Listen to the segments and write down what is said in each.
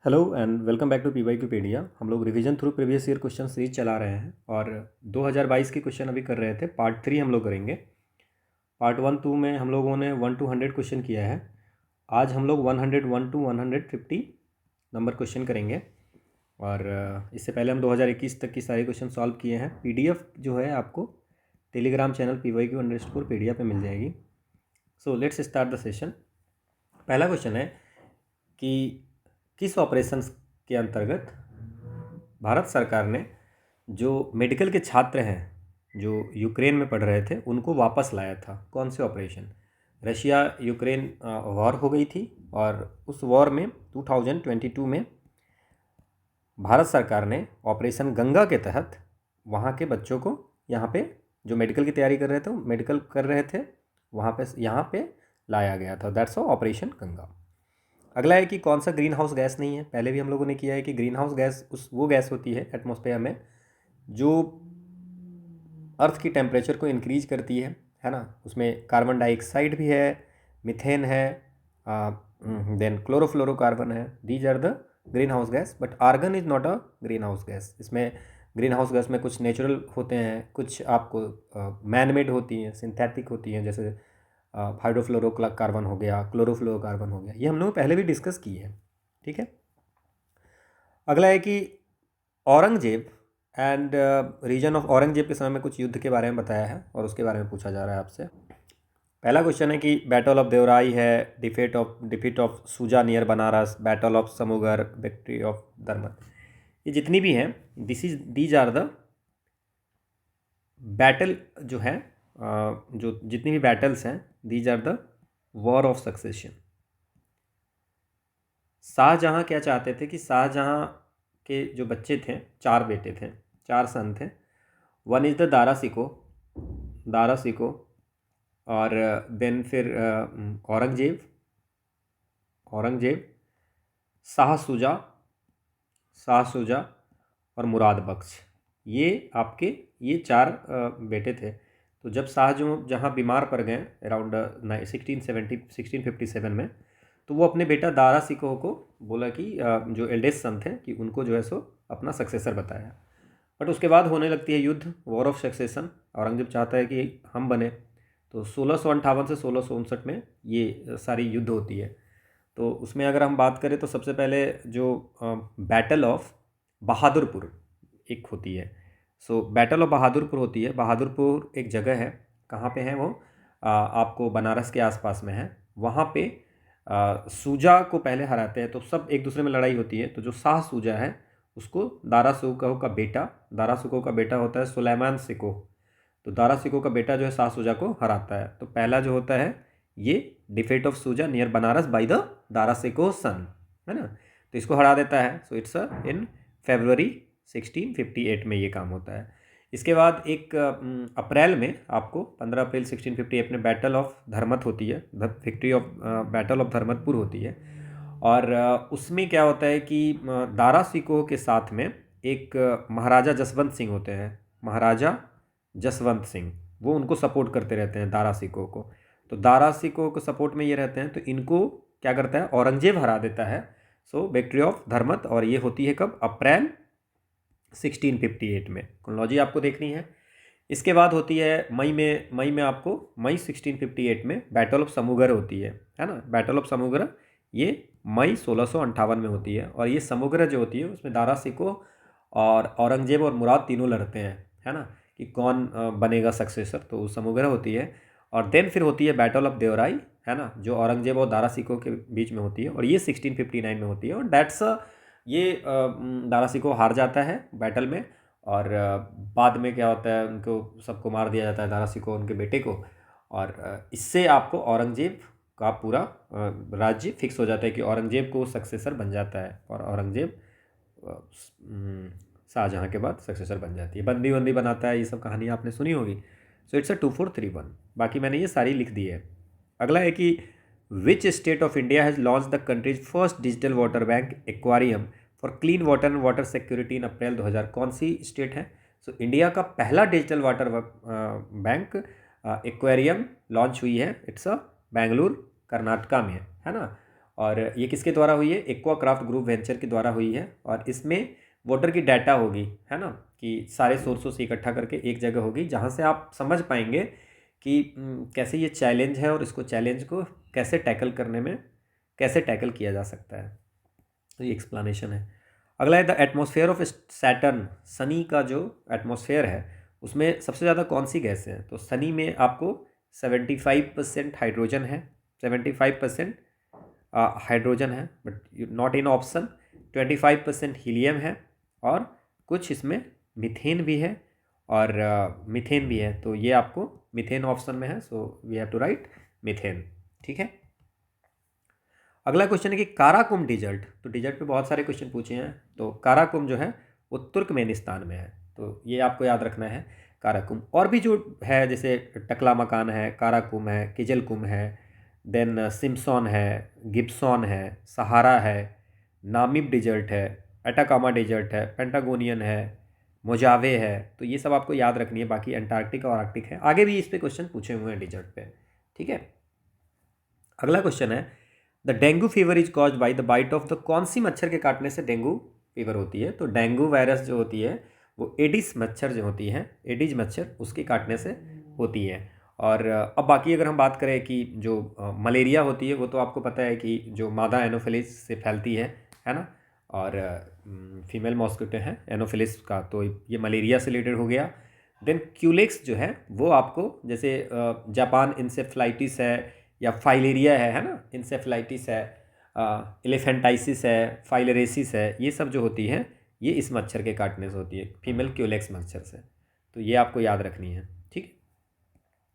Hello and welcome back to PYQpedia. हम लोग revision through previous year question series चला रहे हैं और 2022 के क्वेश्चन अभी कर रहे थे। पार्ट 3 हम लोग करेंगे। पार्ट 1 2 में हम लोगों ने 1 to 100 क्वेश्चन किया है। आज हम लोग 101 to 150 नंबर क्वेश्चन करेंगे और इससे पहले हम 2021 तक की सारे क्वेश्चन सॉल्व किए हैं। PDF जो है आपको टेलीग्राम चैनल PYQ_पेडिया पे मिल जाएगी। So let's start the session. पहला क्वेश्चन है कि किस ऑपरेशंस के अंतर्गत भारत सरकार ने जो मेडिकल के छात्र हैं जो यूक्रेन में पढ़ रहे थे उनको वापस लाया था? कौन से ऑपरेशन? रशिया यूक्रेन वॉर हो गई थी और उस वॉर में 2022 में भारत सरकार ने ऑपरेशन गंगा के तहत वहाँ के बच्चों को यहाँ पे जो मेडिकल की तैयारी कर रहे थे मेडिकल कर रहे थे वहाँ पे यहाँ पे लाया गया था। That's operation Ganga. अगला है कि कौन सा ग्रीन हाउस गैस नहीं है? पहले भी हम लोगों ने किया है कि ग्रीन हाउस गैस वो गैस होती है एटमॉस्फेयर में जो अर्थ की टेम्परेचर को इंक्रीज करती है ना। उसमें कार्बन डाइऑक्साइड भी है, मिथेन है, देन क्लोरोफ्लोरोकार्बन है। These are the greenhouse gas, but argon is not a greenhouse gas. इसमें ग्रीन हाउस गैस में कुछ नेचुरल होते हैं, कुछ आपको मैन मेड होती हैं, सिंथेटिक होती हैं, जैसे हाइड्रोफ्लोरोकार्बन हो गया, क्लोरोफ्लोरोकार्बन हो गया। ये हम लोग पहले भी डिस्कस की है, ठीक है। अगला है कि Aurangzeb and region of Aurangzeb के समय में कुछ युद्ध के बारे में बताया है और उसके बारे में पूछा जा रहा है आपसे। पहला क्वेश्चन है कि बैटल ऑफ देवराई है, defeat of Shuja near Banaras, battle of Samugarh, victory of Dharmat. ये जितनी भी हैं दीज आर द बैटल जो है जो जितनी भी बैटल्स हैं these are the war of succession. Shahjahan क्या चाहते थे कि शाहजहाँ के जो बच्चे थे, 4 बेटे थे, 4 सन थे। वन इज़ द दारा सिको और देन फिर औरंगजेब, शाह शुजा और मुराद बख्श। ये आपके ये 4 बेटे थे। तो जब जहाँ बीमार पड़ गए अराउंड 1657 में, तो वो अपने बेटा दारा सिकोह को बोला कि जो एल्डेस्ट सन थे कि उनको जो है सो अपना सक्सेसर बताया। बट उसके बाद होने लगती है युद्ध, वॉर ऑफ सक्सेशन। औरंगजेब चाहता है कि हम बने, तो 1658 से 1659 में ये सारी युद्ध होती है। तो उसमें अगर हम बात करें तो सबसे पहले जो बैटल ऑफ बहादुरपुर एक होती है। सो बैटल ऑफ बहादुरपुर होती है। बहादुरपुर एक जगह है, कहाँ पे है वो? आपको बनारस के आसपास में है। वहाँ पे सूजा को पहले हराते हैं, तो सब एक दूसरे में लड़ाई होती है। तो जो शाह सूजा है उसको दारा सिकोह का बेटा होता है सुलेमान सिकोह। तो दारा सिकोह का बेटा जो है शाह सूजा को हराता है। तो पहला जो होता है ये defeat of Shuja near Banaras by the Dara Shikoh son, है ना। तो इसको हरा देता है। सो इट्स इन February 1658 में ये काम होता है। इसके बाद एक अप्रैल में आपको 15 अप्रैल 1658 में बैटल ऑफ धर्मत होती है, विक्ट्री ऑफ बैटल ऑफ धर्मतपुर होती है। और उसमें क्या होता है कि दारा सिकोह के साथ में एक महाराजा जसवंत सिंह होते हैं। महाराजा जसवंत सिंह वो उनको सपोर्ट करते रहते हैं दारा सिकोह को। तो दारा सिकोह को सपोर्ट में ये रहते हैं, तो इनको क्या करता है, औरंगजेब हरा देता है। सो विक्ट्री ऑफ धर्मत, और ये होती है कब? अप्रैल 1658 में। क्रोनोलॉजी आपको देखनी है। इसके बाद होती है मई में आपको मई 1658 में बैटल ऑफ समूगर होती है ना। बैटल ऑफ समूगर ये मई 1658 में होती है। और ये समूगर जो होती है उसमें दारा सिकोह और औरंगजेब और मुराद तीनों लड़ते हैं, है ना, कि कौन बनेगा सक्सेसर। तो समूगर होती है। और देन फिर होती है बैटल ऑफ देवराई, है ना, जो औरंगजेब और दारा सिकोह के बीच में होती है, और ये 1659 में होती है। और दैट्स ये दारा सिकोह हार जाता है बैटल में। और बाद में क्या होता है, उनको सबको मार दिया जाता है, दारा सिकोह उनके बेटे को। और इससे आपको औरंगजेब का पूरा राज्य फिक्स हो जाता है कि औरंगजेब को सक्सेसर बन जाता है। और औरंगजेब शाहजहाँ के बाद सक्सेसर बन जाती है, बंदी वंदी बनाता है। ये सब कहानी आपने सुनी होगी। So it's 2431। बाकी मैंने ये सारी लिख दी है। अगला है कि which state of India has launch the country's first digital water bank aquarium for clean water and water security in April 2000? कौन सी स्टेट है? सो इंडिया का पहला digital water bank aquarium launch हुई है। इट्स बेंगलुरु कर्नाटका में, है ना। और ये किसके द्वारा हुई है? एक्वाक्राफ्ट ग्रुप वेंचर के द्वारा हुई है। और इसमें वाटर की डाटा होगी, है ना, कि सारे सोर्सों से इकट्ठा करके एक जगह होगी जहाँ से आप समझ पाएंगे कि कैसे ये चैलेंज है और इसको चैलेंज को कैसे टैकल करने में कैसे टैकल किया जा सकता है। तो ये एक्सप्लेनेशन है। अगला है the atmosphere of Saturn. Shani का जो एटमॉस्फेयर है उसमें सबसे ज़्यादा कौन सी गैस है? तो शनि में आपको 75% हाइड्रोजन है, 75% हाइड्रोजन है, but not in option. 25% helium है और कुछ इसमें मिथेन भी है और मिथेन भी है। तो ये आपको मिथेन ऑप्शन में है, so we have to write methane. ठीक है। अगला क्वेश्चन है कि काराकुम डिजर्ट। तो डिजर्ट पे बहुत सारे क्वेश्चन पूछे हैं। तो काराकुम जो है वो तुर्कमेनिस्तान में है, तो ये आपको याद रखना है काराकुम। और भी जो है जैसे टकला मकान है, काराकुम है, किजलकुम है, देन सिम्सॉन है, गिब्सॉन है, सहारा है, नामिब डिजर्ट है, एटाकामा डिजर्ट है, पेंटागोनियन है, मोजावे है। तो ये सब आपको याद रखनी है। बाकी अंटार्कटिक और आर्कटिक है। आगे भी इस पे क्वेश्चन पूछे हुए हैं डिजर्ट पे। ठीक है। अगला क्वेश्चन है the dengue fever is caused by the bite of the. कौन सी मच्छर के काटने से डेंगू फीवर होती है? तो डेंगू वायरस जो होती है वो एडिस मच्छर जो होती है, एडिज मच्छर, उसके काटने से होती है। और अब बाकी अगर हम बात करें कि जो मलेरिया होती है वो तो आपको पता है कि जो मादा एनोफिलिस से फैलती है ना। और फीमेल मॉस्किटो है एनोफिलिस का, तो ये मलेरिया से रिलेटेड हो गया। देन क्यूलेक्स जो है वो आपको जैसे जापान इंसेफ्लाइटिस है या फाइलेरिया है ना, इंसेफ्लाइटिस है, एलिफेंटाइसिस है, फाइलेरेसिस है, ये सब जो होती है ये इस मच्छर के काटने से होती है, फीमेल क्यूलेक्स मच्छर से। तो ये आपको याद रखनी है। ठीक है।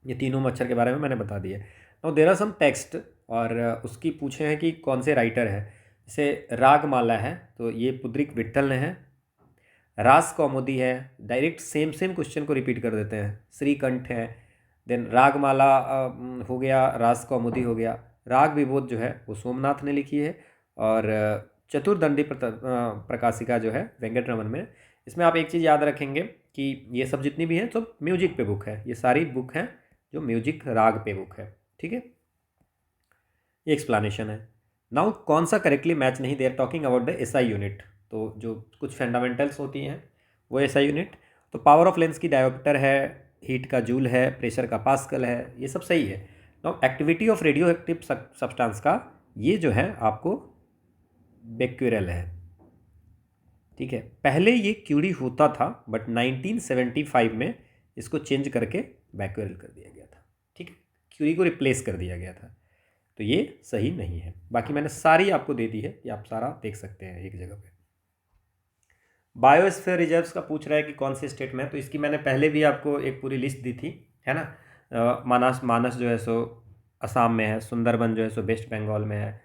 ये तीनों मच्छर के बारे में मैंने बता दिया। Now there are some text और उसकी पूछे हैं कि कौन से राइटर है। जैसे रागमाला है तो ये पुद्रिक विट्ठल ने है। रास कौमुदी है, डायरेक्ट सेम सेम क्वेश्चन को रिपीट कर देते हैं, श्रीकंठ है। देन रागमाला हो गया, रास कौमुदी हो गया। राग विबोध जो है वो सोमनाथ ने लिखी है। और चतुर्दंडी प्रकाशिका जो है वेंकटरमन में। इसमें आप एक चीज़ याद रखेंगे कि ये सब जितनी भी हैं सब म्यूजिक पे बुक है, ये सारी बुक हैं जो म्यूजिक राग पे बुक है। ठीक है। ये एक्सप्लेनेशन है। नाउ कौन सा करेक्टली मैच नहीं, they are talking about the SI unit. तो जो कुछ फंडामेंटल्स होती हैं वो एसआई यूनिट। तो पावर ऑफ लेंस की डायोप्टर है, हीट का जूल है, प्रेशर का पास्कल है, ये सब सही है। Now activity of radioactive substance का ये जो है आपको बेक्यूरेल है। ठीक है। पहले ये क्यूरी होता था बट 1975 में इसको चेंज करके बैक्यूरेल कर दिया गया था। ठीक है। क्यूरी को रिप्लेस कर दिया गया था। तो ये सही नहीं है। बाकी मैंने सारी आपको दे दी है कि आप सारा देख सकते हैं एक जगह पे। बायोस्फीयर रिजर्व्स का पूछ रहा है कि कौन से स्टेट में है। तो इसकी मैंने पहले भी आपको एक पूरी लिस्ट दी थी, है ना। मानस जो है सो असम में है, सुंदरबन जो है सो वेस्ट बंगाल में है,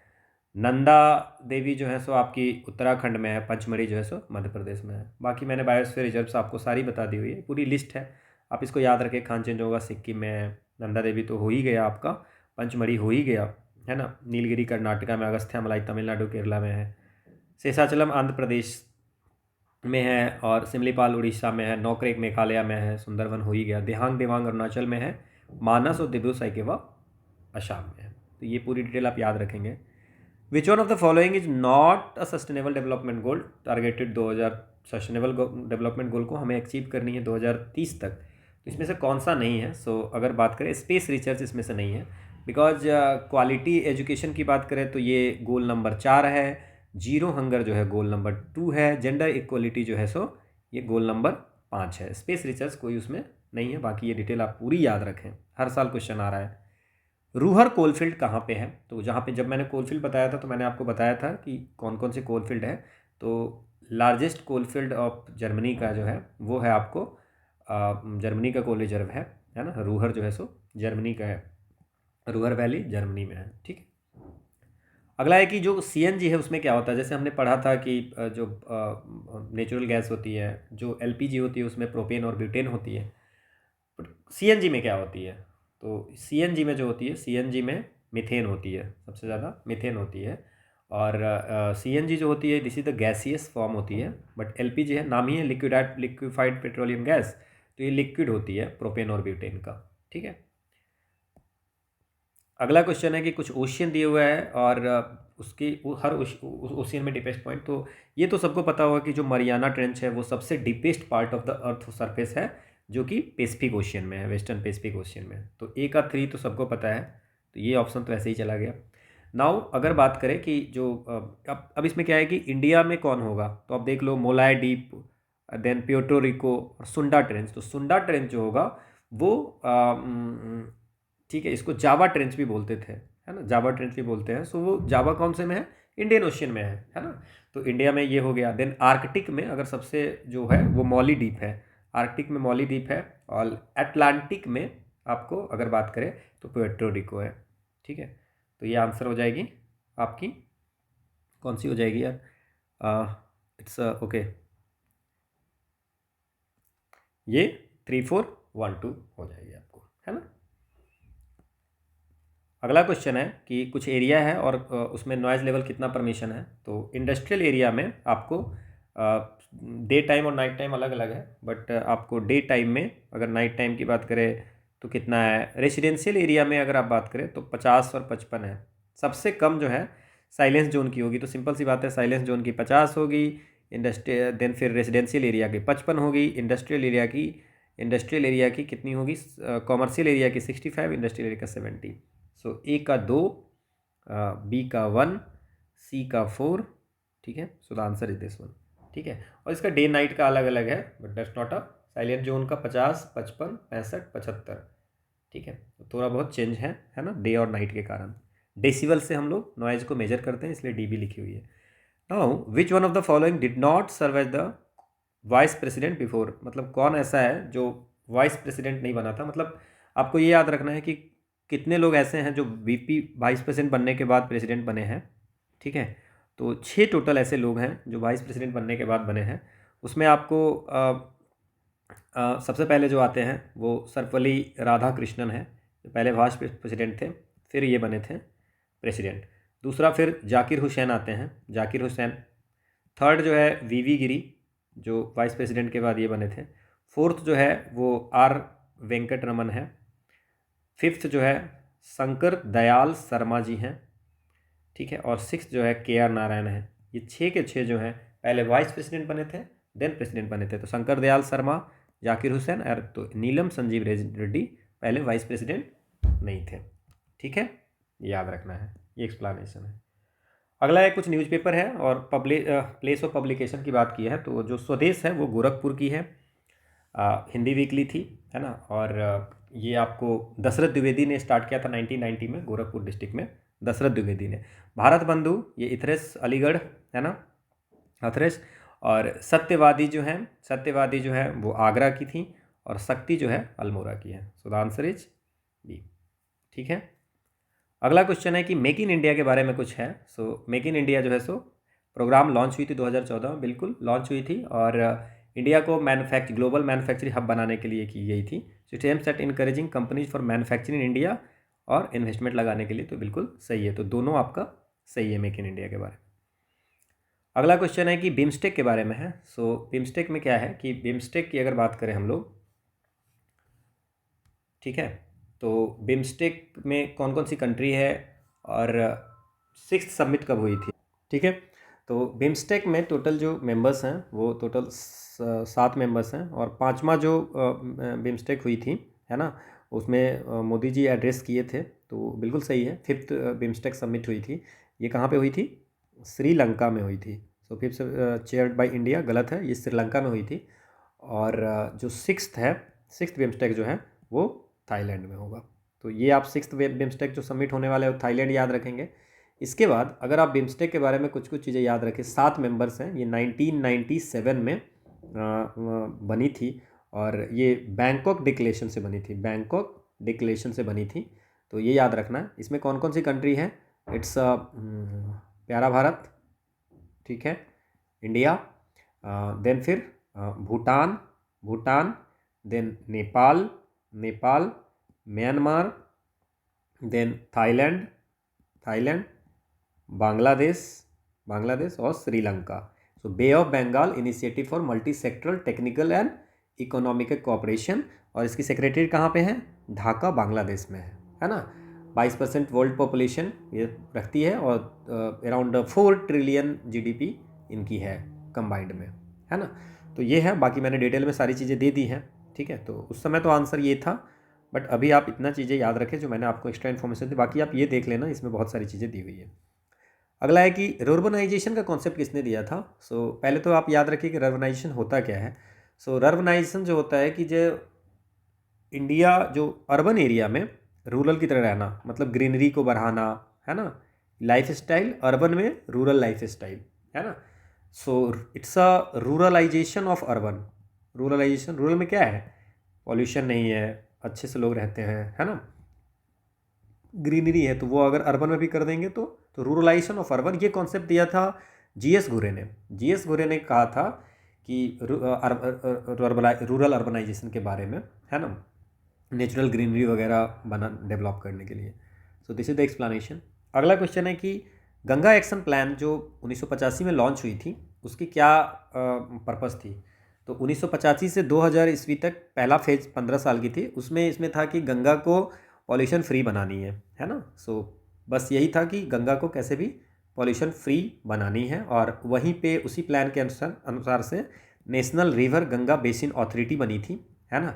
नंदा देवी जो है सो आपकी उत्तराखंड में है, पंचमढ़ी जो है सो मध्य प्रदेश में है। बाकी मैंने बायोस्फीयर रिजर्व्स आपको सारी बता दी हुई है, पूरी लिस्ट है। आप इसको याद रखें। खानचेंजोंगा सिक्किम में है, नंदा देवी तो हो ही गया आपका, पंचमढ़ी हो ही गया, है ना। नीलगिरी कर्नाटका में, अगस्त्यामलाई तमिलनाडु केरला में है, शेषाचलम आंध्र प्रदेश में है, और सिमलीपाल उड़ीसा में है, नौकरेक मेघालय में है, सुंदरवन हो ही गया, देहांग देवांग अरुणाचल में है, मानस और दिब्रू साइकेवा असम में है। तो ये पूरी डिटेल आप याद रखेंगे। विच one of the following is not a sustainable development goal targeted 2000 sustainable development goal को हमें अचीव करनी है 2030 तक। तो इसमें से कौन सा नहीं है? सो अगर बात करें स्पेस रिसर्च इसमें से नहीं है, बिकॉज क्वालिटी एजुकेशन की बात करें तो ये गोल नंबर 4 है, जीरो हंगर जो है गोल नंबर 2 है, जेंडर इक्वलिटी जो है सो ये गोल नंबर 5 है। स्पेस रिसर्च कोई उसमें नहीं है। बाकी ये डिटेल आप पूरी याद रखें, हर साल क्वेश्चन आ रहा है। रूहर कोलफील्ड कहाँ पे है? तो जहाँ पे जब मैंने कोलफील्ड बताया था तो मैंने आपको बताया था कि कौन कौन से कोलफील्ड है। तो लार्जेस्ट कोलफील्ड ऑफ जर्मनी का जो है वो है आपको जर्मनी का कोल रिजर्व है ना। रूहर जो है सो जर्मनी का है, रूहर वैली जर्मनी में है। ठीक है। अगला है कि जो सीएनजी है उसमें क्या होता है। जैसे हमने पढ़ा था कि जो नेचुरल गैस होती है, जो एलपीजी होती है उसमें प्रोपेन और ब्यूटेन होती है, बट सीएनजी में क्या होती है? तो सीएनजी में जो होती है, सीएनजी में मीथेन होती है, सबसे ज़्यादा मीथेन होती है। और सीएनजी जो होती है this is the gaseous form होती है, बट एलपीजी है, नाम ही है लिक्विफाइड पेट्रोलियम गैस, तो ये लिक्विड होती है प्रोपेन और ब्यूटेन का। ठीक है। अगला क्वेश्चन है कि कुछ ओशियन दिए हुआ है और उसके हर ओशियन में डीपेस्ट पॉइंट। तो ये तो सबको पता होगा कि जो मरियाना ट्रेंच है वो सबसे deepest part of the earth surface है, जो कि पेसिफिक ओशियन में है, वेस्टर्न पेसिफिक ओशियन में है। तो ए का 3 तो सबको पता है, तो ये ऑप्शन तो ऐसे ही चला गया। नाउ अगर बात करें कि जो अब इसमें क्या है कि इंडिया में कौन होगा, तो आप देख लो मोलाई डीप, देन प्योर्टो रिको और सुंडा ट्रेंच। तो सुंडा ट्रेंच जो होगा वो ठीक है, इसको जावा ट्रेंच भी बोलते थे, है ना, जावा ट्रेंच भी बोलते हैं। सो वो जावा कौन से में है, इंडियन ओशियन में है ना। तो इंडिया में ये हो गया। देन आर्कटिक में अगर सबसे जो है वो मौली द्वीप है, आर्कटिक में मौली द्वीप है। और अटलांटिक में आपको अगर बात करें तो प्वेर्टो रिको है। ठीक है, तो ये आंसर हो जाएगी आपकी, कौन सी हो जाएगी यार, इट्स ओके, ये 3412 हो जाएगी आपको, है ना। अगला क्वेश्चन है कि कुछ एरिया है और उसमें नॉइज़ लेवल कितना परमिशन है। तो इंडस्ट्रियल एरिया में आपको डे टाइम और नाइट टाइम अलग अलग है, बट आपको डे टाइम में अगर नाइट टाइम की बात करें तो कितना है। रेसिडेंशियल एरिया में अगर आप बात करें तो 50 और 55 है। सबसे कम जो है साइलेंस जोन की होगी, तो सिंपल सी बात है, साइलेंस जोन की 50 होगी, इंडस्ट्रियल देन फिर रेसिडेंशियल एरिया की 55 होगी, इंडस्ट्रियल एरिया की कितनी होगी, कॉमर्शियल एरिया की 65, इंडस्ट्रियल एरिया का 70। सो ए का 2, बी का 1, सी का 4। ठीक है, so the answer is this one. ठीक है, और इसका डे नाइट का अलग अलग है, but that's not a silent zone का 50, 55, 65, 75। ठीक है, तो थोड़ा बहुत चेंज है ना, डे और नाइट के कारण। डेसिबल से हम लोग नॉइज को मेजर करते हैं, इसलिए डीबी लिखी हुई है। Now which one of the following did not serve as the vice president before, मतलब कौन ऐसा है जो वाइस प्रेसिडेंट नहीं बना था। मतलब आपको ये याद रखना है कि कितने लोग ऐसे हैं जो वीपी वाइस प्रेसिडेंट बनने के बाद प्रेसिडेंट बने हैं। ठीक है, तो 6 टोटल ऐसे लोग हैं जो वाइस प्रेसिडेंट बनने के बाद बने हैं। उसमें आपको सबसे पहले जो आते हैं वो सर्वपल्ली राधाकृष्णन है, जो पहले वाइस प्रेसिडेंट थे, फिर ये बने थे प्रेसिडेंट। दूसरा फिर जाकिर हुसैन आते हैं, जाकिर हुसैन। थर्ड जो है वीवी गिरी, जो वाइस प्रेसिडेंट के बाद ये बने थे। फोर्थ जो है वो आर वेंकट रमन है। फिफ्थ जो है शंकर दयाल शर्मा जी हैं। ठीक है, और सिक्स जो है के आर नारायण है। ये 6 के 6 जो हैं पहले वाइस प्रेसिडेंट बने थे, देन प्रेसिडेंट बने थे। तो शंकर दयाल शर्मा, जाकिर हुसैन और तो नीलम संजीव रेड्डी पहले वाइस प्रेसिडेंट नहीं थे। ठीक है, याद रखना है, ये एक्सप्लानेशन है। अगला है कुछ न्यूज़पेपर है और प्लेस ऑफ पब्लिकेशन की बात की है, तो जो स्वदेश है वो गोरखपुर की है, हिंदी वीकली थी, है ना। और ये आपको दशरथ द्विवेदी ने स्टार्ट किया था 1990 में, गोरखपुर डिस्ट्रिक्ट में दशरथ द्विवेदी ने। भारत बंधु ये इथरेस अलीगढ़, है ना, हथरेस। और सत्यवादी जो है वो आगरा की थी, और शक्ति जो है अल्मोड़ा की है। So the answer is B. ठीक है, अगला क्वेश्चन है कि मेक इन इंडिया के बारे में कुछ है। सो मेक इन इंडिया जो है सो प्रोग्राम लॉन्च हुई थी 2014 में, बिल्कुल लॉन्च हुई थी, और इंडिया को ग्लोबल मैन्युफैक्चरिंग हब बनाने के लिए की गई थी। So it aims at encouraging companies for manufacturing India, और इन्वेस्टमेंट लगाने के लिए, तो बिल्कुल सही है। तो दोनों आपका सही है मेक इन इंडिया के बारे में। अगला क्वेश्चन है कि बिम्स्टेक के बारे में है। सो बिम्स्टेक में क्या है कि बिम्स्टेक की अगर बात करें हम लोग, ठीक है, तो बिम्स्टेक में कौन कौन सी कंट्री है और 6th समिट कब हुई थी। ठीक है, तो बिम्स्टेक में टोटल जो मेंबर्स हैं वो टोटल 7 मेंबर्स हैं, और 5वां जो बिम्स्टेक हुई थी, है ना, उसमें मोदी जी एड्रेस किए थे, तो बिल्कुल सही है। 5th बिम्स्टेक समिट हुई थी, ये कहाँ पे हुई थी, श्रीलंका में हुई थी। सो 5th चेयर्ड बाय इंडिया गलत है, ये श्रीलंका में हुई थी। और जो 6th बिम्स्टेक जो है वो थाईलैंड में होगा। तो ये आप 6th बिम्स्टेक जो सबमिट होने वाला है वो थाईलैंड याद रखेंगे। इसके बाद अगर आप बिम्स्टेक के बारे में कुछ कुछ चीज़ें याद रखें, 7 मेंबर्स हैं, ये 1997 में बनी थी, और ये बैंकॉक डिक्लेरेशन से बनी थी, बैंकॉक डिक्लेरेशन से बनी थी। तो ये याद रखना। इसमें कौन कौन सी कंट्री है, इट्स प्यारा भारत, ठीक है, इंडिया, देन फिर Bhutan, then Nepal, Myanmar, then Thailand, Bangladesh और Sri Lanka. So bay of Bengal initiative for multi sectoral technical and economic cooperation, और इसकी सेक्रेटरी कहाँ पे है, ढाका बांग्लादेश में है ना। 22% वर्ल्ड पॉपुलेशन ये रखती है और अराउंड 4 ट्रिलियन जीडीपी इनकी है कंबाइंड में, है ना। तो ये है, बाकी मैंने डिटेल में सारी चीज़ें दे दी हैं, ठीक है। तो उस समय तो आंसर ये था, बट अभी आप इतना चीज़ें याद रखें जो मैंने आपको एक्स्ट्रा इन्फॉर्मेशन दी, बाकी आप ये देख लेना, इसमें बहुत सारी चीज़ें दी हुई है। अगला है कि रर्बनाइजेशन का कॉन्सेप्ट किसने दिया था। पहले तो आप याद रखिए कि रर्बनाइजेशन होता क्या है। रर्बनाइजेशन जो होता है कि जो इंडिया जो अर्बन एरिया में रूरल की तरह रहना, मतलब ग्रीनरी को बढ़ाना, है ना, लाइफ स्टाइल अर्बन में रूरल लाइफ स्टाइल, है ना। It's a ruralisation of urban. Ruralisation, rural में क्या है, पॉल्यूशन नहीं है, अच्छे से लोग रहते हैं, है ना, ग्रीनरी है, तो वो अगर अर्बन में भी कर देंगे तो रूरलाइजेशन ऑफ अर्बन, ये कॉन्सेप्ट दिया था जीएस घुरे ने। जीएस घुरे ने कहा था कि रूरल अर्बनाइजेशन के बारे में, है ना, नेचुरल ग्रीनरी वगैरह बना डेवलप करने के लिए। This is the explanation. अगला क्वेश्चन है कि गंगा एक्शन प्लान जो 1985 में लॉन्च हुई थी, उसकी क्या पर्पस थी। तो 1985 से 2000 ईस्वी तक पहला फेज 15 साल की थी, इसमें था कि गंगा को पॉल्यूशन फ्री बनानी है ना। बस यही था कि गंगा को कैसे भी पॉल्यूशन फ्री बनानी है, और वहीं पे उसी प्लान के अनुसार से national river Ganga basin authority बनी थी, है ना,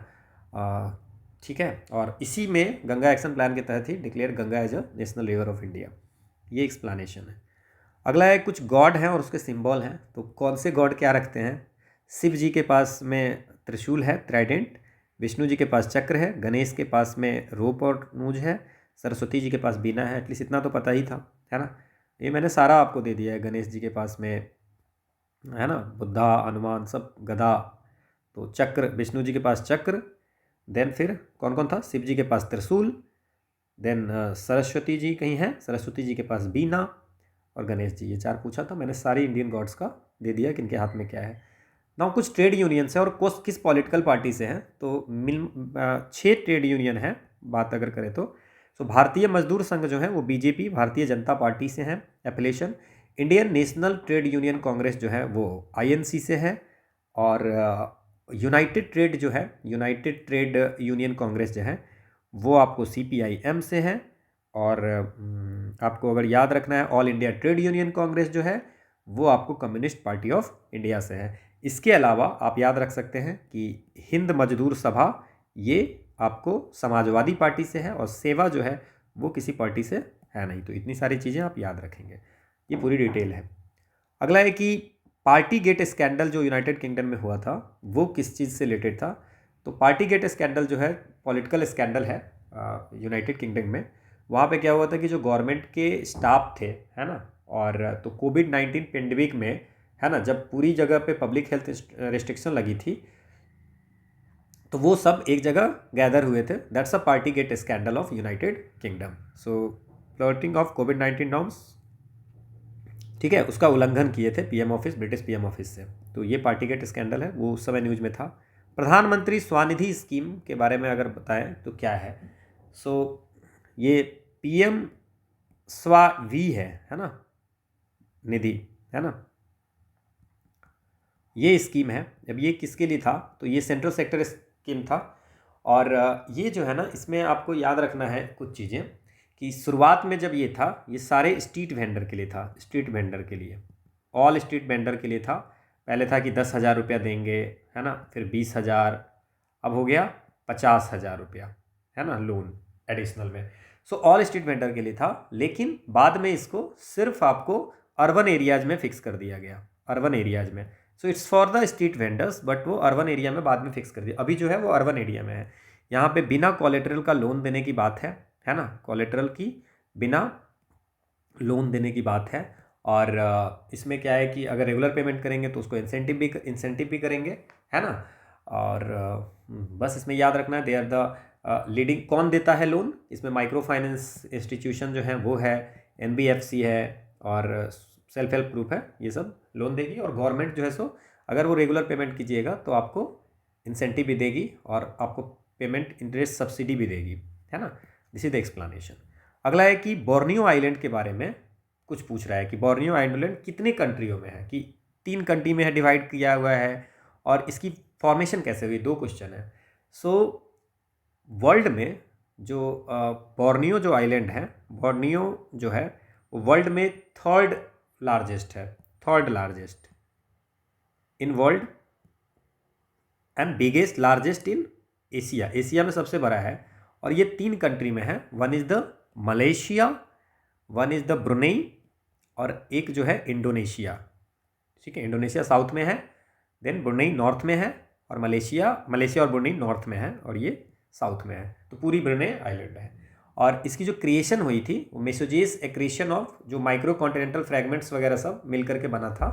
ठीक है। और इसी में गंगा एक्शन प्लान के तहत ही declare Ganga as a national river of India. ये एक्सप्लेनेशन है। अगला है कुछ गॉड हैं और उसके सिंबल हैं। तो कौन से गॉड क्या रखते हैं। शिव जी के पास में त्रिशूल है, ट्राइडेंट। विष्णु जी के पास चक्र है। गणेश के पास में रोप और नूज है। सरस्वती जी के पास बीना है। एटलीस्ट इतना तो पता ही था, है ना। ये मैंने सारा आपको दे दिया है। गणेश जी के पास में, है ना, बुद्धा, हनुमान, सब गदा। तो चक्र, विष्णु जी के पास चक्र। देन फिर कौन कौन था, शिव जी के पास त्रिशूल। देन सरस्वती जी कहीं हैं, सरस्वती जी के पास बीना, और गणेश जी। ये 4 पूछा था मैंने, सारी इंडियन गॉड्स का दे दिया कि इनके हाथ में क्या है। नाउ कुछ ट्रेड यूनियंस है और किस पॉलिटिकल पार्टी से हैं। तो 6 ट्रेड यूनियन हैं बात अगर करें तो। भारतीय मजदूर संघ जो है वो बीजेपी, भारतीय जनता पार्टी से हैं affiliation. Indian national trade union Congress जो है वो आईएनसी से है। और यूनाइटेड ट्रेड जो है, यूनाइटेड ट्रेड यूनियन कांग्रेस जो है वो आपको सीपीआईएम से है। और आपको अगर याद रखना है, all India trade union Congress जो है वो आपको कम्युनिस्ट पार्टी ऑफ इंडिया से है। इसके अलावा आप याद रख सकते हैं कि हिंद मजदूर सभा ये आपको समाजवादी पार्टी से है, और सेवा जो है वो किसी पार्टी से है नहीं। तो इतनी सारी चीज़ें आप याद रखेंगे, ये पूरी डिटेल है। अगला है कि पार्टी गेट स्कैंडल जो यूनाइटेड किंगडम में हुआ था वो किस चीज़ से रिलेटेड था। तो पार्टी गेट स्कैंडल जो है पॉलिटिकल स्कैंडल है यूनाइटेड किंगडम में। वहाँ पे क्या हुआ था कि जो गवर्नमेंट के स्टाफ थे, है ना, और तो कोविड-19 पेंडेमिक में, है ना, जब पूरी जगह पे पब्लिक हेल्थ रिस्ट्रिक्शन लगी थी तो वो सब एक जगह गैदर हुए थे। That's a party get scandal of United kingdom. Floating of covid norms, ठीक है, उसका उल्लंघन किए थे PM office, British PM office से। तो ये पार्टी गेट स्कैंडल है, वो उस समय न्यूज में था। प्रधानमंत्री स्वनिधि स्कीम के बारे में अगर बताएं तो क्या है। ये पीएम स्वावी है ना, निधि, है ना, ये स्कीम है। अब ये किसके लिए था, तो ये सेंट्रल सेक्टर स्कीम था। और ये जो है ना, इसमें आपको याद रखना है कुछ चीज़ें कि शुरुआत में जब ये था, ये सारे स्ट्रीट वेंडर के लिए था, स्ट्रीट वेंडर के लिए, ऑल स्ट्रीट वेंडर के लिए था। पहले था कि 10,000 रुपया देंगे, है ना, फिर 20,000, अब हो गया 50,000 रुपया, है ना, लोन एडिशनल में। ऑल स्ट्रीट वेंडर के लिए था, लेकिन बाद में इसको सिर्फ आपको अर्बन एरियाज में फिक्स कर दिया गया, अर्बन एरियाज में। It's for the street vendors, but वो अर्बन एरिया में बाद में फिक्स कर दिया। अभी जो है वो अर्बन एरिया में है। यहाँ पे बिना कोलेटरल का लोन देने की बात है ना, कोलेटरल की बिना लोन देने की बात है। और इसमें क्या है कि अगर रेगुलर पेमेंट करेंगे तो उसको इंसेंटिव भी करेंगे, है ना। और बस इसमें याद रखना है, दे आर द लीडिंग। कौन देता है लोन इसमें, माइक्रो फाइनेंस इंस्टीट्यूशन जो है वो है, एनबीएफसी है, और सेल्फ हेल्प ग्रुप है, ये सब लोन देगी। और गवर्नमेंट जो है अगर वो रेगुलर पेमेंट कीजिएगा तो आपको इंसेंटिव भी देगी और आपको पेमेंट इंटरेस्ट सब्सिडी भी देगी, है ना। This is the explanation. अगला है कि बोर्नियो आइलैंड के बारे में कुछ पूछ रहा है कि बोर्नियो आइलैंड कितने कंट्रियों में है, कि 3 कंट्री में है डिवाइड किया हुआ है, और इसकी फॉर्मेशन कैसे हुई, 2 क्वेश्चन है। वर्ल्ड में जो बोर्नियो जो आइलैंड है, बोर्नियो जो है वो वर्ल्ड में थर्ड लार्जेस्ट है, third largest in world and biggest largest in Asia, Asia में सबसे बड़ा है। और ये 3 कंट्री में है, one is the Malaysia, one is the Brunei और एक जो है इंडोनेशिया। ठीक है, इंडोनेशिया साउथ में है, देन ब्रुनेई नॉर्थ में है और मलेशिया और ब्रुनेई नॉर्थ में है और ये साउथ में है। तो पूरी ब्रुनेई आइलैंड है। और इसकी जो क्रिएशन हुई थी वो मेसोजेस एक्रेशन ऑफ जो माइक्रो कॉन्टिनेंटल फ्रैगमेंट्स वगैरह सब मिल करके बना था।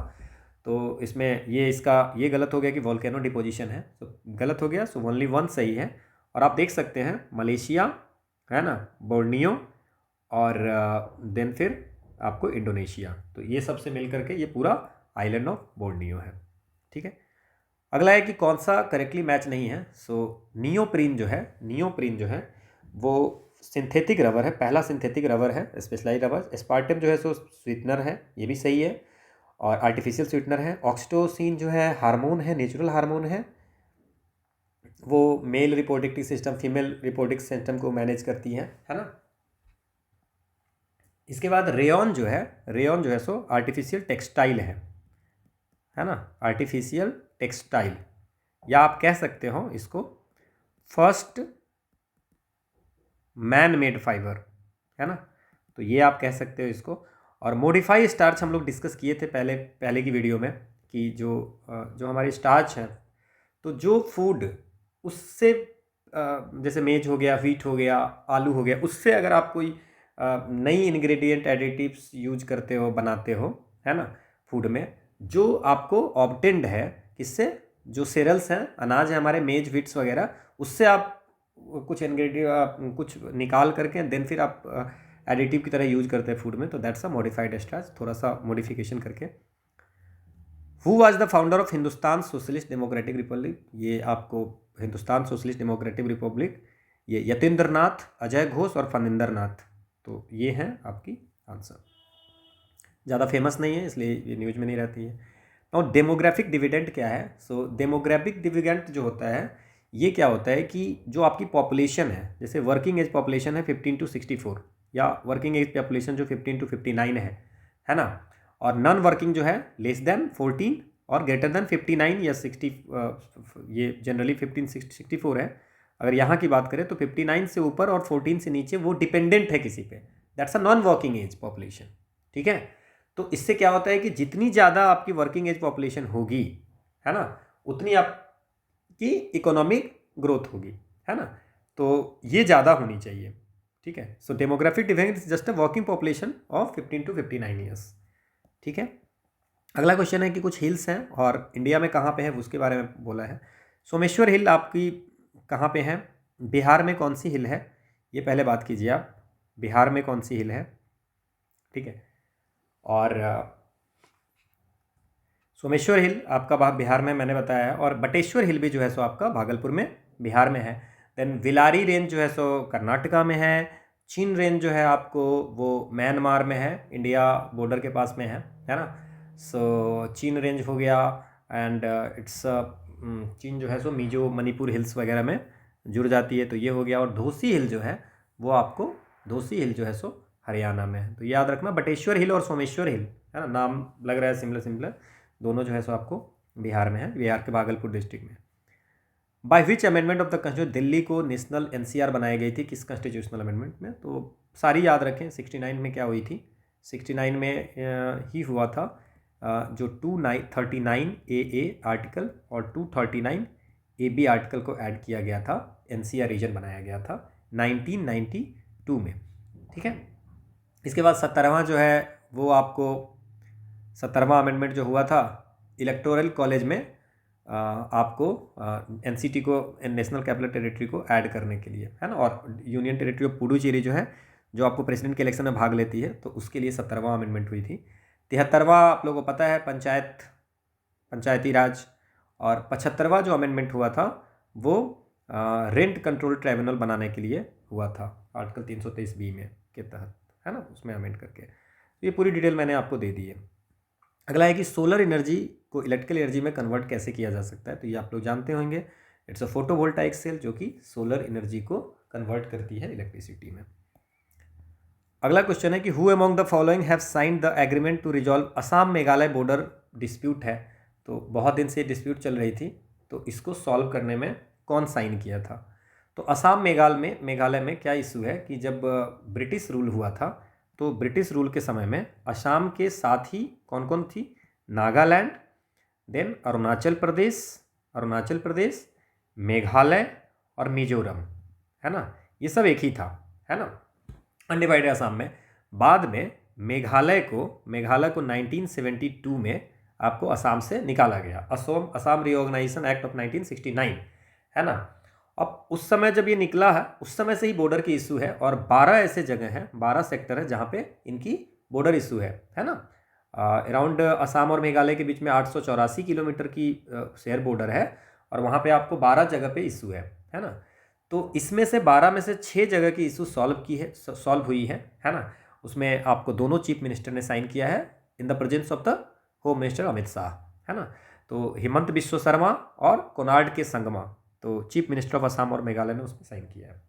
तो इसमें ये गलत हो गया कि वॉल्केनो डिपोजिशन है, तो गलत हो गया, सो ओनली वन सही है। और आप देख सकते हैं मलेशिया है ना, बोर्नियो और देन फिर आपको इंडोनेशिया, तो ये सबसे मिल करके ये पूरा आइलैंड ऑफ बोर्नियो है। ठीक है, अगला है कि कौन सा करेक्टली मैच नहीं है। सो नियोप्रीन जो है वो सिंथेटिक रबर है, पहला सिंथेटिक रबर है, स्पेशलाइज रबर। एस्पार्टम जो है सो स्वीटनर है, ये भी सही है, और आर्टिफिशियल स्वीटनर है। ऑक्सीटोसिन जो है हार्मोन है, नेचुरल हार्मोन है, वो male reproductive system female reproductive system को मैनेज करती है ना। इसके बाद रेयॉन जो है सो आर्टिफिशियल टेक्सटाइल है ना, आर्टिफिशियल टेक्सटाइल, या आप कह सकते हो इसको फर्स्ट मैन मेड फाइबर है ना, तो ये आप कह सकते हो इसको। और मॉडिफाई स्टार्च हम लोग डिस्कस किए थे पहले की वीडियो में कि जो हमारी स्टार्च है, तो जो फूड उससे जैसे मेज हो गया, व्हीट हो गया, आलू हो गया, उससे अगर आप कोई नई इंग्रेडिएंट एडिटिव्स यूज करते हो, बनाते हो है ना फूड में, जो आपको ऑब्टेंड है किससे, जो सेरल्स हैं, अनाज है हमारे, मेज व्हीट्स वगैरह, उससे आप कुछ इंग्रेडिएंट कुछ निकाल करके देन फिर आप एडिटिव की तरह यूज करते हैं फूड में, तो दैट्स अ मॉडिफाइड स्टार्च, थोड़ा सा मॉडिफिकेशन करके। Who was the founder of Hindustan socialist democratic Republic, ये आपको हिंदुस्तान सोशलिस्ट डेमोक्रेटिक रिपब्लिक, ये यतेंद्र नाथ, अजय घोष और फनिंदर नाथ, तो ये हैं आपकी आंसर। ज़्यादा फेमस नहीं है इसलिए ये न्यूज में नहीं रहती है। और डेमोग्राफिक डिविडेंड क्या है? सो डेमोग्राफिक डिविडेंड जो होता है ये क्या होता है कि जो आपकी पॉपुलेशन है, जैसे वर्किंग एज पॉपुलेशन है 15 to 64, या वर्किंग एज पॉपुलेशन जो 15 to 59 है ना, और नॉन वर्किंग जो है लेस देन 14 और ग्रेटर देन 59 या 60, ये जनरली 64 है। अगर यहाँ की बात करें तो 59 से ऊपर और 14 से नीचे वो डिपेंडेंट है किसी पे, that's a non working age population. ठीक है, तो इससे क्या होता है कि जितनी ज़्यादा आपकी वर्किंग एज पॉपुलेशन होगी है ना, उतनी आपकी इकोनॉमिक ग्रोथ होगी है ना, तो ये ज़्यादा होनी चाहिए। ठीक है, so demographic dividend is just a working population of 15 to 59 years. ठीक है, अगला क्वेश्चन है कि कुछ हिल्स हैं और इंडिया में कहाँ पे है उसके बारे में बोला है। सोमेश्वर हिल आपकी कहाँ पे है, बिहार में कौन सी हिल है, ये पहले बात कीजिए आप, बिहार में कौन सी हिल है। ठीक है, और सोमेश्वर हिल आपका बिहार में मैंने बताया है, और बटेश्वर हिल भी जो है सो आपका भागलपुर में बिहार में है। देन विलारी रेंज जो है सो कर्नाटका में है। चीन रेंज जो है आपको वो म्यांमार में है, इंडिया बॉर्डर के पास में है ना। सो चीन रेंज हो गया, एंड इट्स चीन जो है सो मिजो मणिपुर हिल्स वगैरह में जुड़ जाती है, तो ये हो गया। और धोसी हिल जो है वो आपको, धोसी हिल जो है सो हरियाणा में है। तो याद रखना बटेश्वर हिल और सोमेश्वर हिल है ना, नाम लग रहा है सिमिलर, दोनों जो है सो आपको बिहार में है, बिहार के भागलपुर डिस्ट्रिक्ट में। By which amendment of the constitution Delhi को नेशनल एनसीआर बनाई गई थी, किस कॉन्स्टिट्यूशनल अमेंडमेंट में? तो सारी याद रखें। 69 में क्या हुई थी, 69 में ही हुआ था जो 239 AA आर्टिकल और 239 AB आर्टिकल को ऐड किया गया था, एनसीआर रीजन बनाया गया था 1992 में। ठीक है, इसके बाद 17वां जो है वो आपको 17वां अमेंडमेंट जो हुआ था इलेक्टोरल कॉलेज में आपको एनसीटी को, नेशनल कैपिटल टेरिटरी को ऐड करने के लिए है ना, और यूनियन टेरिटरी ऑफ पुडुचेरी जो है जो आपको प्रेसिडेंट के इलेक्शन में भाग लेती है, तो उसके लिए 17वां अमेंडमेंट हुई थी। 73वां आप लोगों को पता है पंचायती राज, और 75वां जो अमेंडमेंट हुआ था वो रेंट कंट्रोल ट्राइब्यूनल बनाने के लिए हुआ था, आर्टिकल 323B में के तहत है ना, उसमें अमेंड करके। तो ये पूरी डिटेल मैंने आपको दे दी है। अगला है कि सोलर एनर्जी को इलेक्ट्रिकल एनर्जी में कन्वर्ट कैसे किया जा सकता है, तो ये आप लोग जानते होंगे। इट्स अ फोटोवोल्टाइक सेल जो कि सोलर एनर्जी को कन्वर्ट करती है इलेक्ट्रिसिटी में। अगला क्वेश्चन है कि who among the following have signed the agreement to resolve Assam Meghalaya border dispute है। तो बहुत दिन से डिस्प्यूट चल रही थी, तो इसको सॉल्व करने में कौन साइन किया था। तो असम मेघालय में क्या इशू है कि जब ब्रिटिश रूल हुआ था, तो ब्रिटिश रूल के समय में असम के साथ ही कौन कौन थी, नागालैंड, देन अरुणाचल प्रदेश, मेघालय और मिजोरम, है ना, ये सब एक ही था, है ना, अनडिवाइडेड असम में। बाद में मेघालय को 1972 में आपको असम से निकाला गया, असम रिऑर्गेनाइजेशन एक्ट ऑफ 1969, है ना। अब उस समय जब ये निकला है, उस समय से ही बॉर्डर की इशू है, और 12 ऐसे जगह हैं, 12 सेक्टर है जहाँ पे इनकी बॉर्डर इशू है ना। अराउंड असम और मेघालय के बीच में 884 किलोमीटर की शेयर बॉर्डर है, और वहाँ पे आपको 12 जगह पे इशू है ना। तो इसमें से 12 में से 6 जगह की इशू सॉल्व हुई है ना। उसमें आपको दोनों चीफ मिनिस्टर ने साइन किया है in the presence of the home minister Amit Shah, है ना। तो हेमंत बिश्व शर्मा और कोनार्ड के संगमा, तो चीफ मिनिस्टर ऑफ असम और मेघालय ने उस पर साइन किया है।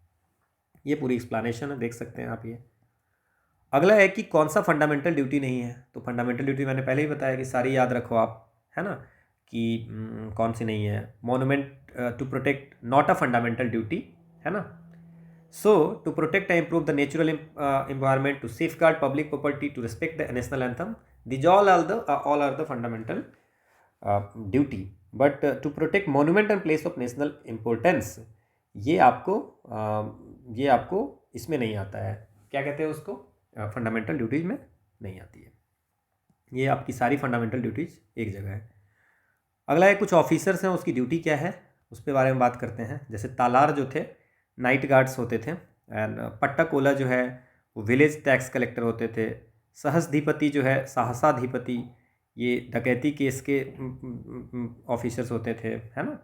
ये पूरी एक्सप्लेनेशन है, देख सकते हैं आप ये। अगला है कि कौन सा फंडामेंटल ड्यूटी नहीं है। तो फंडामेंटल ड्यूटी मैंने पहले ही बताया कि सारी याद रखो आप, है ना, कि कौन सी नहीं है। Monument to protect not a fundamental duty, है ना। So to protect and improve the natural environment, to safeguard public property, to respect the national anthem, these all are the fundamental duty. But to protect monument and place of national importance, ये आपको इसमें नहीं आता है, क्या कहते हैं उसको, फंडामेंटल ड्यूटीज़ में नहीं आती है। ये आपकी सारी फंडामेंटल ड्यूटीज़ एक जगह है। अगला है कुछ ऑफिसर्स हैं, उसकी ड्यूटी क्या है, उस पर बारे में बात करते हैं। जैसे तालार जो थे नाइट गार्ड्स होते थे, एंड पट्टाकोला जो है वो विलेज टैक्स कलेक्टर होते थे। सहस्धिपति जो है, सहसाधिपति, ये डकैती केस के ऑफिसर्स होते थे, है ना।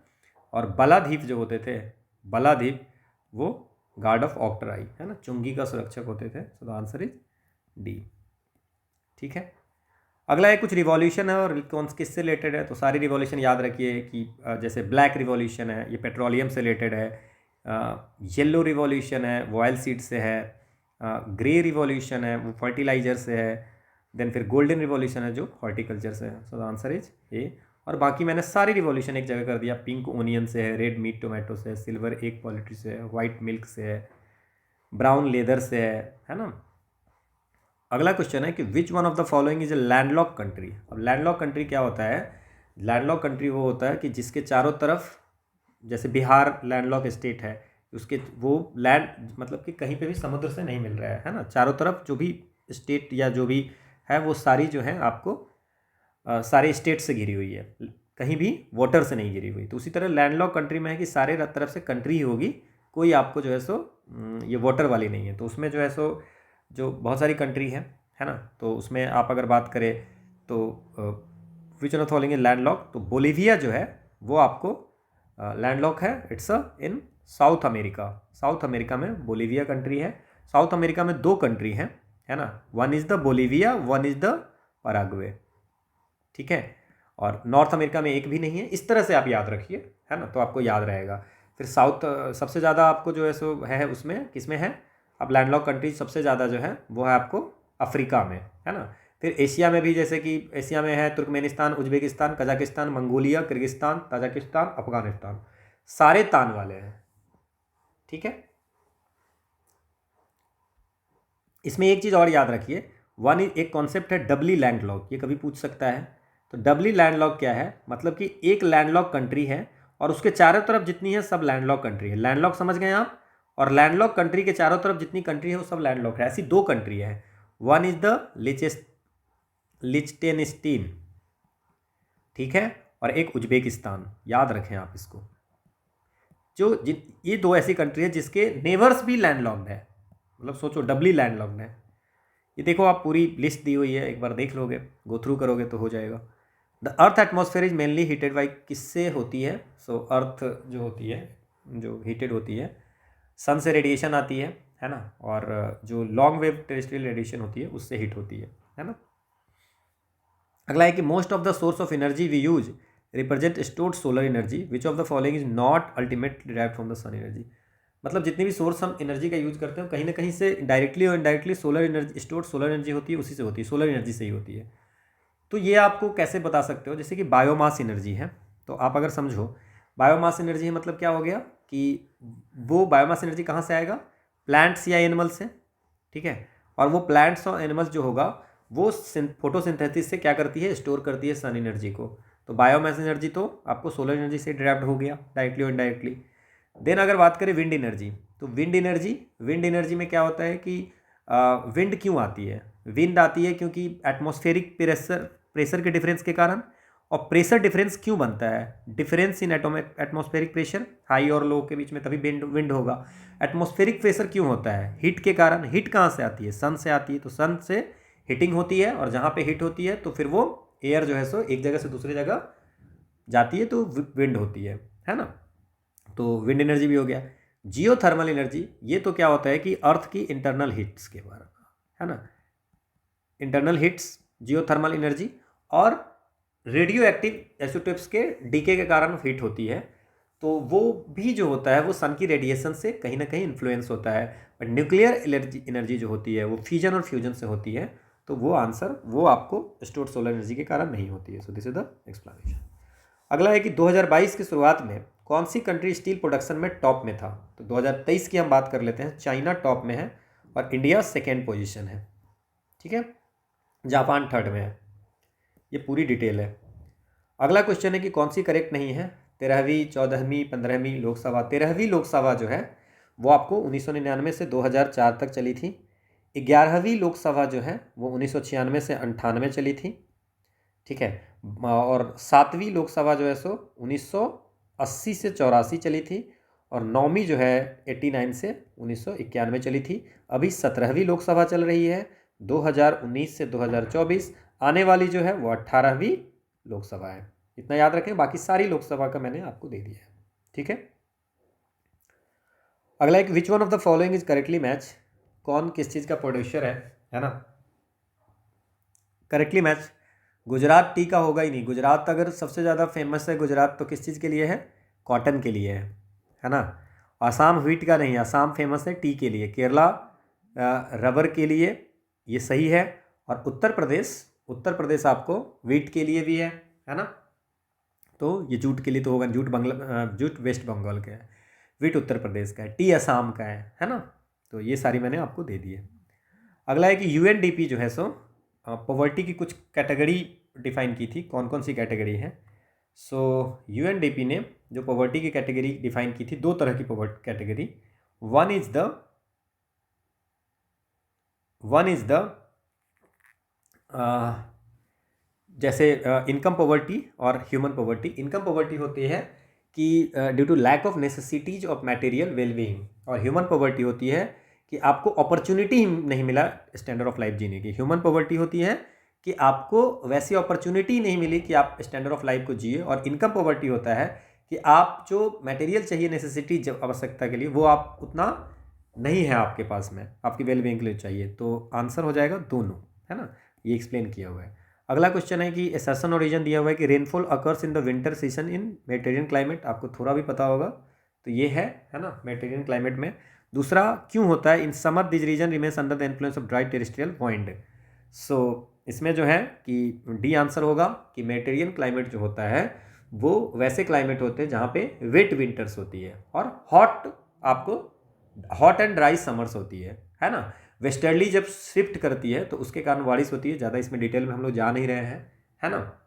और बलाधीप जो होते थे, बलाधीप वो गार्ड ऑफ ऑक्ट्राई, है ना, चुंगी का सुरक्षक होते थे। सो द आंसर इज डी, ठीक है। अगला है कुछ रिवॉल्यूशन है, और कौन किससे रिलेटेड है। तो सारी रिवॉल्यूशन याद रखिए कि जैसे ब्लैक रिवॉल्यूशन है, ये पेट्रोलियम से रिलेटेड है। येलो रिवॉल्यूशन है, वो ऑयल सीड से है। ग्रे रिवॉल्यूशन है, वो फर्टिलाइजर से है। देन फिर गोल्डन रिवॉल्यूशन है जो हॉर्टिकल्चर से है। So the answer is a. और बाकी मैंने सारी रिवॉल्यूशन एक जगह कर दिया। पिंक ओनियन से है, रेड मीट टोमेटो से है, सिल्वर एग पॉलिटी से है, वाइट मिल्क से है, ब्राउन लेदर से है ना। अगला क्वेश्चन है कि which one of the following is a landlock country. अब लैंडलॉक कंट्री क्या होता है, लैंडलॉक कंट्री वो होता है कि जिसके चारों तरफ, जैसे बिहार लैंडलॉक स्टेट है, उसके वो लैंड मतलब कि कहीं पे भी समुद्र से नहीं मिल रहा है ना। चारों तरफ जो भी स्टेट या जो भी है वो सारी जो है आपको सारे स्टेट से घिरी हुई है, कहीं भी वाटर से नहीं घिरी हुई। तो उसी तरह लैंडलॉक कंट्री में है कि सारे तरफ से कंट्री ही होगी, कोई आपको जो है सो ये वाटर वाली नहीं है। तो उसमें जो है सो जो बहुत सारी कंट्री है ना। तो उसमें आप अगर बात करें तो which of the following is landlock, तो बोलिविया जो है वो आपको लैंडलॉक है, it's in South America. South America में बोलिविया कंट्री है। साउथ अमेरिका में 2 कंट्री हैं, है ना, one is the Bolivia, one is the Paraguay, ठीक है। और नॉर्थ अमेरिका में एक भी नहीं है। इस तरह से आप याद रखिए, है ना, तो आपको याद रहेगा। फिर साउथ सबसे ज़्यादा आपको जो है सो है उसमें किस में है, अब लैंडलॉक कंट्री सबसे ज़्यादा जो है वो है आपको अफ्रीका में, है ना। फिर एशिया में भी, जैसे कि एशिया में है Turkmenistan, Uzbekistan, Kazakhstan, Mongolia, Kyrgyzstan, Tajikistan, Afghanistan, सारे तान वाले हैं, ठीक है। इसमें एक चीज़ और याद रखिए, एक कॉन्सेप्ट है डबली लैंडलॉक, ये कभी पूछ सकता है। तो डबली लैंडलॉक क्या है, मतलब कि एक लैंडलॉक कंट्री है और उसके चारों तरफ जितनी है सब लैंडलॉक कंट्री है। लैंडलॉक समझ गए आप, और लैंडलॉक कंट्री के चारों तरफ जितनी कंट्री है वो सब लैंडलॉक है। ऐसी 2 कंट्री है, वन इज द लिचटेनस्टीन, ठीक है, और एक उज्बेकिस्तान। याद रखें आप इसको, ये 2 ऐसी कंट्री है जिसके नेबर्स भी लैंडलॉक्ड है, मतलब सोचो डबली लैंडलॉक्ड है। ये देखो आप पूरी लिस्ट दी हुई है, एक बार देख लोगे, गो थ्रू करोगे तो हो जाएगा। The earth atmosphere is mainly heated by, किससे होती है। सो अर्थ जो होती है, जो हीटेड होती है, सन से रेडिएशन आती है ना, और जो लॉन्ग वेव टेरेस्ट्रियल रेडिएशन होती है उससे हीट होती है ना। अगला है कि most of the source of energy we use represent stored solar energy, which of the following is not ultimately derived from the sun energy. मतलब जितनी भी सोर्स हम एनर्जी का यूज करते हैं कहीं ना कहीं से डायरेक्टली और indirectly solar energy, stored solar energy होती है, उसी से होती है, सोलर एनर्जी से ही होती है। तो ये आपको कैसे बता सकते हो, जैसे कि बायोमास एनर्जी है, तो आप अगर समझो बायोमास एनर्जी है मतलब क्या हो गया कि वो बायोमास एनर्जी कहाँ से आएगा, प्लांट्स या एनिमल्स से, ठीक है। और वो प्लांट्स और एनिमल्स जो होगा वो फोटोसिंथेसिस से क्या करती है, स्टोर करती है सन एनर्जी को। तो बायोमास एनर्जी तो आपको सोलर एनर्जी से डिराइव्ड हो गया डायरेक्टली और इनडायरेक्टली। देन अगर बात करें विंड एनर्जी, तो विंड एनर्जी में क्या होता है कि विंड क्यों आती है, विंड आती है क्योंकि एटमॉस्फेरिक प्रेशर के डिफरेंस के कारण। और प्रेशर डिफरेंस क्यों बनता है, difference in atmospheric pressure, high और लो के बीच में तभी विंड होगा। एटमॉस्फेरिक प्रेशर क्यों होता है, हीट के कारण। हीट कहाँ से आती है, सन से आती है, तो सन से हीटिंग होती है, और जहाँ पे हीट होती है तो फिर वो एयर जो है सो एक जगह से दूसरी जगह जाती है, तो विंड होती है ना। तो विंड एनर्जी भी हो गया। जियोथर्मल एनर्जी, ये तो क्या होता है कि अर्थ की इंटरनल हीट्स के बारे में, है ना, इंटरनल हीट्स, जियोथर्मल एनर्जी। और रेडियो एक्टिव आइसोटोप्स के डीके के कारण हीट होती है, तो वो भी जो होता है वो सन की रेडिएशन से कहीं ना कहीं इन्फ्लुएंस होता है। बट न्यूक्लियर एनर्जी जो होती है वो फ्यूजन और फ्यूजन से होती है, तो वो आंसर वो आपको स्टोर्ड सोलर एनर्जी के कारण नहीं होती है। So this is the explanation. अगला है कि 2022 की शुरुआत में कौन सी कंट्री स्टील प्रोडक्शन में टॉप में था। तो 2023 की हम बात कर लेते हैं। चाइना टॉप में है और इंडिया सेकेंड पोजीशन है, ठीक है। जापान थर्ड में है। ये पूरी डिटेल है। अगला क्वेश्चन है कि कौन सी करेक्ट नहीं है। 13वीं 14वीं 15वीं लोकसभा, 13वीं लोकसभा जो है वो आपको 1999 से 2004 तक चली थी। 11वीं लोकसभा जो है वो 1996 से 98 चली थी, ठीक है। और 7वीं लोकसभा जो है सो 1980 से 84 चली थी। और 9वीं जो है 89 से 1991 चली थी। अभी 17वीं लोकसभा चल रही है 2019 से 2024। आने वाली जो है वो 18वीं लोकसभा है। इतना याद रखें, बाकी सारी लोकसभा का मैंने आपको दे दिया है, ठीक है। अगला एक, विच one of the following is correctly match, कौन किस चीज़ का प्रोड्यूसर है ना। करेक्टली मैच गुजरात टी का होगा ही नहीं। गुजरात अगर सबसे ज़्यादा फेमस है गुजरात तो किस चीज़ के लिए है, कॉटन के लिए है ना। आसाम व्हीट का नहीं, आसाम फेमस है टी के लिए। केरला रबर के लिए, ये सही है। और उत्तर प्रदेश आपको व्हीट के लिए भी है ना। तो ये जूट के लिए तो होगा, जूट वेस्ट बंगाल का है, व्हीट उत्तर प्रदेश का है, टी असम का है ना। तो ये सारी मैंने आपको दे दी है। अगला है कि यूएनडीपी जो है सो पॉवर्टी की कुछ कैटेगरी डिफाइन की थी, कौन कौन सी कैटेगरी है। सो यूएनडीपी ने जो पॉवर्टी की कैटेगरी डिफाइन की थी, दो तरह की poverty category. One is the जैसे इनकम पॉवर्टी और ह्यूमन पॉवर्टी। इनकम पॉवर्टी होती है कि due to lack of necessities of material wellbeing, और ह्यूमन पॉवर्टी होती है कि आपको अपॉर्चुनिटी नहीं मिला स्टैंडर्ड ऑफ लाइफ जीने की। ह्यूमन पॉवर्टी होती है कि आपको वैसी अपॉर्चुनिटी नहीं मिली कि आप स्टैंडर्ड ऑफ लाइफ को जिए। और इनकम पॉवर्टी होता है कि आप जो मटेरियल चाहिए नेसेसिटी जब आवश्यकता के लिए वो आप उतना नहीं है आपके पास में, आपकी वेलबींग के लिए चाहिए। तो आंसर हो जाएगा दोनों, है ना, ये एक्सप्लेन किया हुआ है। अगला क्वेश्चन है कि एसर्शन और रीजन दिया हुआ है कि rainfall occurs in the winter season in Mediterranean climate, आपको थोड़ा भी पता होगा, तो ये है ना, मेडिटेरियन क्लाइमेट में। दूसरा क्यों होता है, in summer this region remains under the influence of dry terrestrial wind. So इसमें जो है कि डी आंसर होगा कि मेडिटेरियन क्लाइमेट जो होता है वो वैसे क्लाइमेट होते हैं जहाँ पे वेट विंटर्स होती है और हॉट एंड ड्राई समर्स होती है ना। वेस्टर्ली जब शिफ्ट करती है तो उसके कारण बारिश होती है, ज़्यादा इसमें डिटेल में हम लोग जा नहीं रहे हैं, है ना।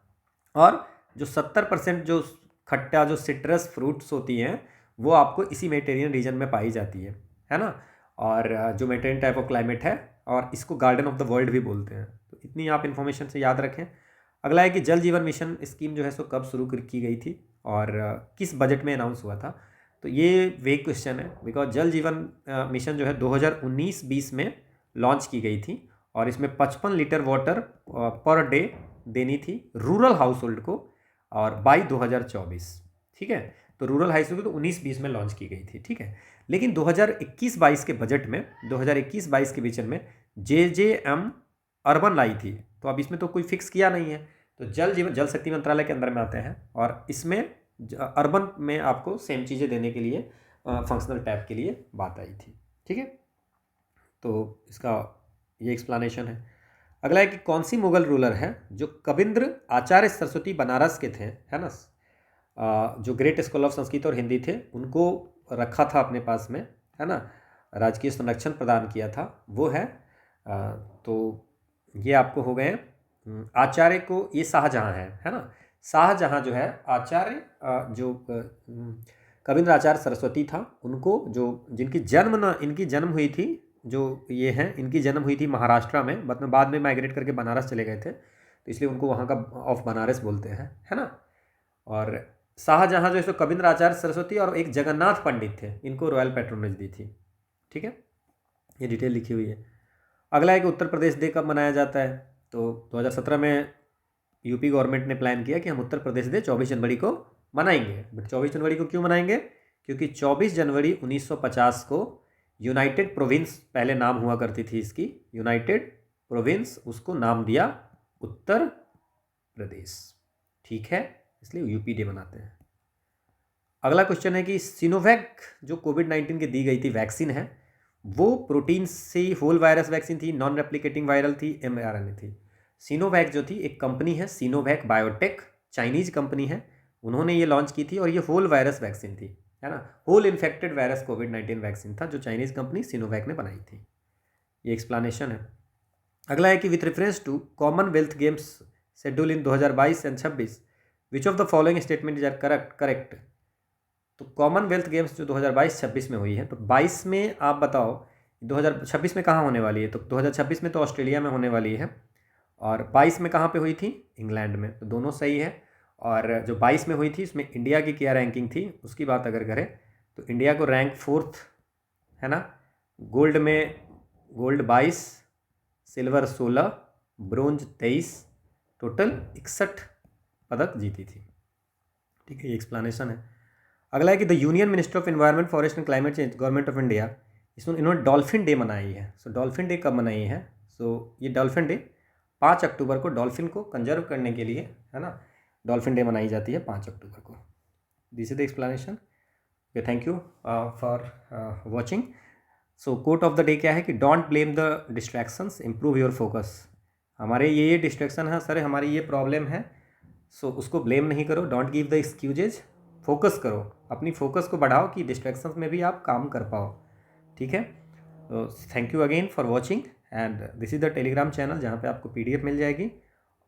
और जो 70% जो खट्टा जो सिट्रस फ्रूट्स होती हैं वो आपको इसी मेडिटेरियन रीजन में पाई जाती है ना। और जो मेडिटेरियन टाइप ऑफ क्लाइमेट है, और इसको गार्डन ऑफ द वर्ल्ड भी बोलते हैं। तो इतनी आप इन्फॉर्मेशन से याद रखें। अगला है कि जल जीवन मिशन स्कीम जो है सो कब शुरू की गई थी और किस बजट में अनाउंस हुआ था। तो ये वेग क्वेश्चन है, बिकॉज जल जीवन मिशन जो है 2019-20 में लॉन्च की गई थी, और इसमें 55 लीटर वाटर पर डे देनी थी रूरल हाउस होल्ड को, और बाई 2024, ठीक है। तो रूरल हाउस होल्ड तो 19-20 में लॉन्च की गई थी, ठीक है। लेकिन 2021-22 के बजट में, 2021-22 के विजन में JJM अर्बन लाई थी। तो अब इसमें तो कोई फिक्स किया नहीं है, तो जल शक्ति मंत्रालय के अंदर में आते हैं, और इसमें अर्बन में आपको सेम चीज़ें देने के लिए फंक्शनल टैब के लिए बात आई थी। ठीक है, तो इसका ये एक्सप्लेनेशन है। अगला है कि कौन सी मुगल रूलर है जो कविंद्र आचार्य सरस्वती बनारस के थे, है ना, जो ग्रेट स्कॉलर ऑफ संस्कृत और हिंदी थे, उनको रखा था अपने पास में, है ना, राजकीय संरक्षण प्रदान किया था, वो है तो ये आपको हो गए आचार्य को, ये शाहजहाँ है ना, शाहजहाँ जो है आचार्य जो कविंद्र आचार्य सरस्वती था, उनको जो जिनकी इनकी जन्म हुई थी, जो ये हैं इनकी जन्म हुई थी महाराष्ट्र में, बाद में माइग्रेट करके बनारस चले गए थे, तो इसलिए उनको वहाँ का ऑफ बनारस बोलते हैं, है ना। और शाहजहाँ जो है कविंद्र आचार्य सरस्वती और एक जगन्नाथ पंडित थे, इनको रॉयल पैट्रोनेज दी थी। ठीक है, ये डिटेल लिखी हुई है। अगला है कि उत्तर प्रदेश डे कब मनाया जाता है, तो 2017 में यूपी गवर्नमेंट ने प्लान किया कि हम उत्तर प्रदेश डे 24 जनवरी को मनाएंगे। बट 24 जनवरी को क्यों मनाएंगे, क्योंकि 24 जनवरी 1950 को यूनाइटेड प्रोविंस, पहले नाम हुआ करती थी इसकी यूनाइटेड प्रोविंस, उसको नाम दिया उत्तर प्रदेश। ठीक है, इसलिए यूपी डे मनाते हैं। अगला क्वेश्चन है कि सिनोवैक जो कोविड-19 की दी गई थी वैक्सीन है, वो प्रोटीन से होल वायरस वैक्सीन थी, नॉन रेप्लिकेटिंग वायरल थी, mRNA थी। सिनोवैक जो थी एक कंपनी है, सिनोवैक बायोटेक, चाइनीज कंपनी है, उन्होंने ये लॉन्च की थी और ये होल वायरस वैक्सीन थी, है ना, होल इन्फेक्टेड वायरस कोविड-19 वैक्सीन था जो चाइनीज कंपनी सिनोवैक ने बनाई थी। ये एक्सप्लेनेशन है। अगला है कि with reference to commonwealth games schedule in 2022 and 26 which of the following statement is are correct. तो कॉमनवेल्थ गेम्स जो 2022-26 में हुई है, तो 22 में आप बताओ 2026 में कहाँ होने वाली है, तो 2026 में तो ऑस्ट्रेलिया में होने वाली है, और 22 में कहाँ पे हुई थी, इंग्लैंड में, तो दोनों सही है। और जो 22 में हुई थी उसमें इंडिया की क्या रैंकिंग थी, उसकी बात अगर करें तो इंडिया को रैंक 4th, है ना, गोल्ड में गोल्ड 22, सिल्वर 16, ब्रोंज 23, टोटल 61 पदक जीती थी। ठीक है, ये एक्सप्लेनेशन है। अगला है कि the union minister of environment forest and climate change government of India, इसमें इन्होंने डॉल्फिन डे मनाई है। सो डॉल्फिन डे कब मनाई है, सो ये डॉल्फिन डे 5 अक्टूबर को डॉल्फिन को कंजर्व करने के लिए, है ना, डॉल्फिन डे मनाई जाती है 5 अक्टूबर को। This is the explanation. Thank you for watching. So quote of the day क्या है कि don't blame the distractions, improve your focus. हमारे ये डिस्ट्रैक्शन है सर, हमारी ये प्रॉब्लम है, सो उसको ब्लेम नहीं करो, don't give the excuses, focus करो, अपनी फोकस को बढ़ाओ कि डिस्ट्रैक्शंस में भी आप काम कर पाओ। ठीक है, तो thank you again for watching, and this is the Telegram channel जहाँ पे आपको PDF मिल जाएगी।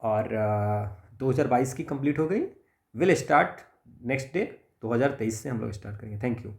और 2022 की कंप्लीट हो गई, विल स्टार्ट नेक्स्ट डे 2023 से हम लोग स्टार्ट करेंगे। Thank you.